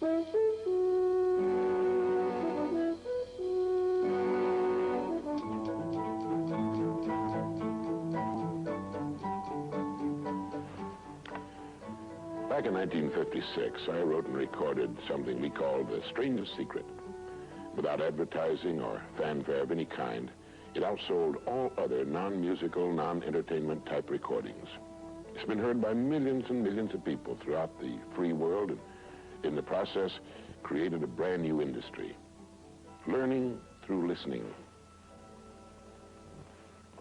Back in 1956, I wrote and recorded something we called The Strangest Secret. Without advertising or fanfare of any kind, it outsold all other non-musical, non-entertainment type recordings. It's been heard by millions and millions of people throughout the free world, and in the process, created a brand new industry. Learning through listening.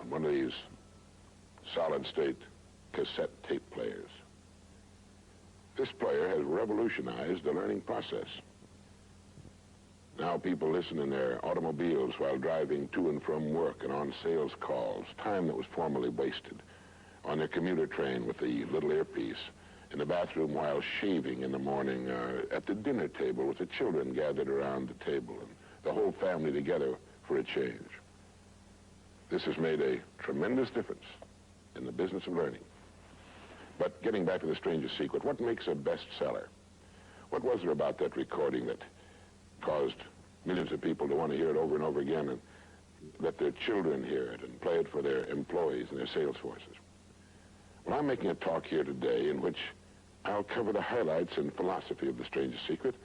On one of these solid-state cassette tape players. This player has revolutionized the learning process. Now people listen in their automobiles while driving to and from work and on sales calls, time that was formerly wasted, on their commuter train with the little earpiece, in the bathroom while shaving in the morning, at the dinner table with the children gathered around the table and the whole family together for a change. This has made a tremendous difference in the business of learning. But getting back to The Strangest Secret, what makes a bestseller? What was there about that recording that caused millions of people to want to hear it over and over again and let their children hear it and play it for their employees and their sales forces? Well, I'm making a talk here today in which I'll cover the highlights and philosophy of The Strangest Secret,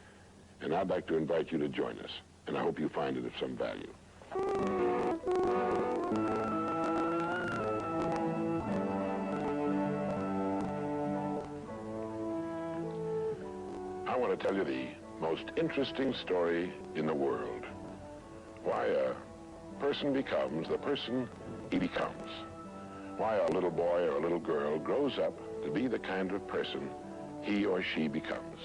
and I'd like to invite you to join us, and I hope you find it of some value. I want to tell you the most interesting story in the world. Why a person becomes the person he becomes. Why a little boy or a little girl grows up to be the kind of person he or she becomes.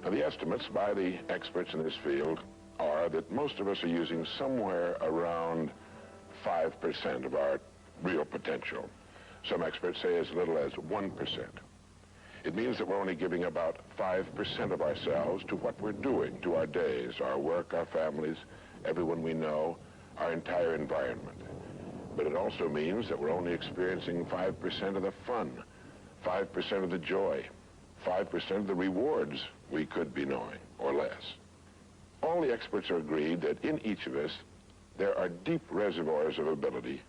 Now, the estimates by the experts in this field are that most of us are using somewhere around 5% of our real potential. Some experts say as little as 1%. It means that we're only giving about 5% of ourselves to what we're doing, to our days, our work, our families, everyone we know, our entire environment. But it also means that we're only experiencing 5% of the fun, 5% of the joy, 5% of the rewards we could be knowing, or less. All the experts are agreed that in each of us, there are deep reservoirs of ability,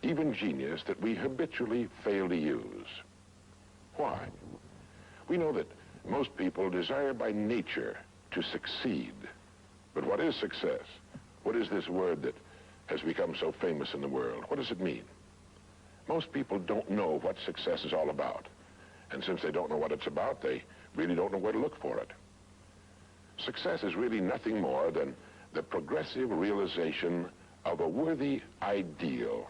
even genius, that we habitually fail to use. Why? We know that most people desire by nature to succeed. But what is success? What is this word that has become so famous in the world? What does it mean? Most people don't know what success is all about. And since they don't know what it's about, they really don't know where to look for it. Success is really nothing more than the progressive realization of a worthy ideal.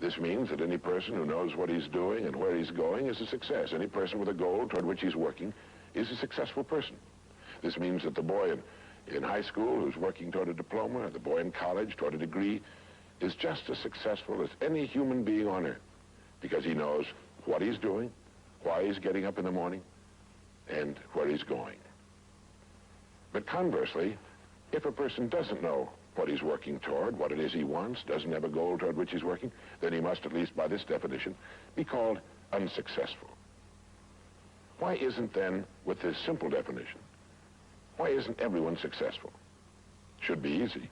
This means that any person who knows what he's doing and where he's going is a success. Any person with a goal toward which he's working is a successful person. This means that the boy in high school who's working toward a diploma, or the boy in college toward a degree, is just as successful as any human being on earth, because he knows what he's doing, why he's getting up in the morning, and where he's going. But conversely, if a person doesn't know what he's working toward, what it is he wants, doesn't have a goal toward which he's working, then he must, at least by this definition, be called unsuccessful. Why isn't then, with this simple definition, why isn't everyone successful? Should be easy.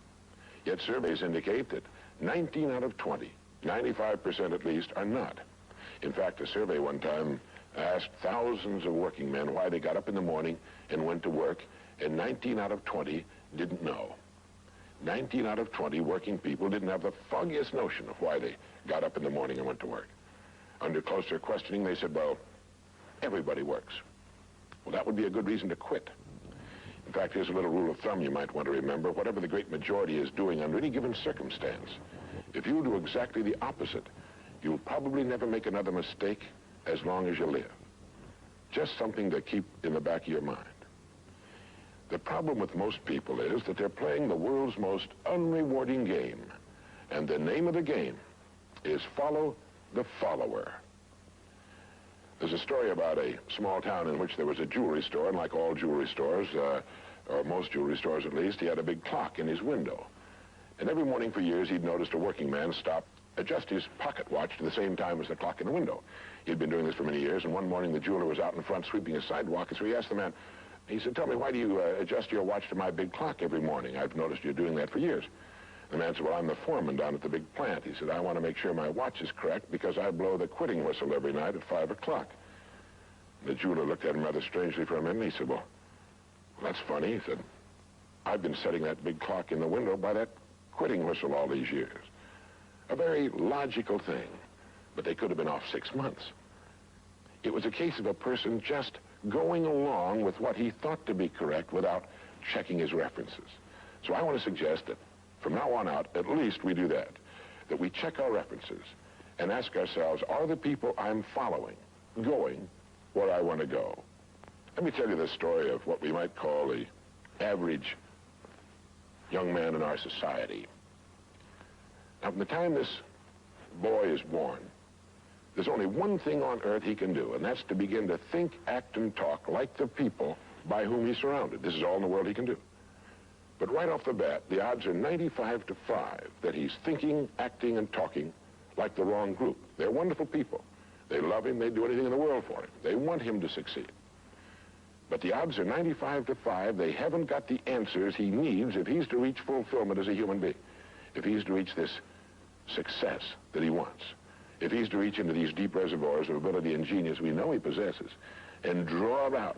Yet surveys indicate that 19 out of 20, 95% at least, are not. In fact, a survey one time asked thousands of working men why they got up in the morning and went to work, and 19 out of 20 didn't know. 19 out of 20 working people didn't have the foggiest notion of why they got up in the morning and went to work. Under closer questioning, they said, well, everybody works. Well, that would be a good reason to quit. In fact, here's a little rule of thumb you might want to remember. Whatever the great majority is doing under any given circumstance, if you do exactly the opposite, you'll probably never make another mistake as long as you live. Just something to keep in the back of your mind. The problem with most people is that they're playing the world's most unrewarding game. And the name of the game is follow the follower. There's a story about a small town in which there was a jewelry store, and like all jewelry stores, or most jewelry stores at least, he had a big clock in his window. And every morning for years he'd noticed a working man stop adjust his pocket watch to the same time as the clock in the window. He'd been doing this for many years, and one morning the jeweler was out in front sweeping his sidewalk, and so he asked the man, he said, tell me, why do you adjust your watch to my big clock every morning? I've noticed you're doing that for years. The man said, well, I'm the foreman down at the big plant. He said, I want to make sure my watch is correct because I blow the quitting whistle every night at 5 o'clock. The jeweler looked at him rather strangely for a minute, and he said, well, that's funny. He said, I've been setting that big clock in the window by that quitting whistle all these years. A very logical thing, but they could have been off 6 months. It was a case of a person just going along with what he thought to be correct without checking his references. So I want to suggest that from now on out, at least we do that we check our references and ask ourselves, are the people I'm following going where I want to go? Let me tell you the story of what we might call the average young man in our society. Now, from the time this boy is born, there's only one thing on earth he can do, and that's to begin to think, act, and talk like the people by whom he's surrounded. This is all in the world he can do. But right off the bat, the odds are 95 to 5 that he's thinking, acting, and talking like the wrong group. They're wonderful people. They love him. They'd do anything in the world for him. They want him to succeed. But the odds are 95 to 5 they haven't got the answers he needs if he's to reach fulfillment as a human being, if he's to reach this success that he wants, if he's to reach into these deep reservoirs of ability and genius we know he possesses and draw it out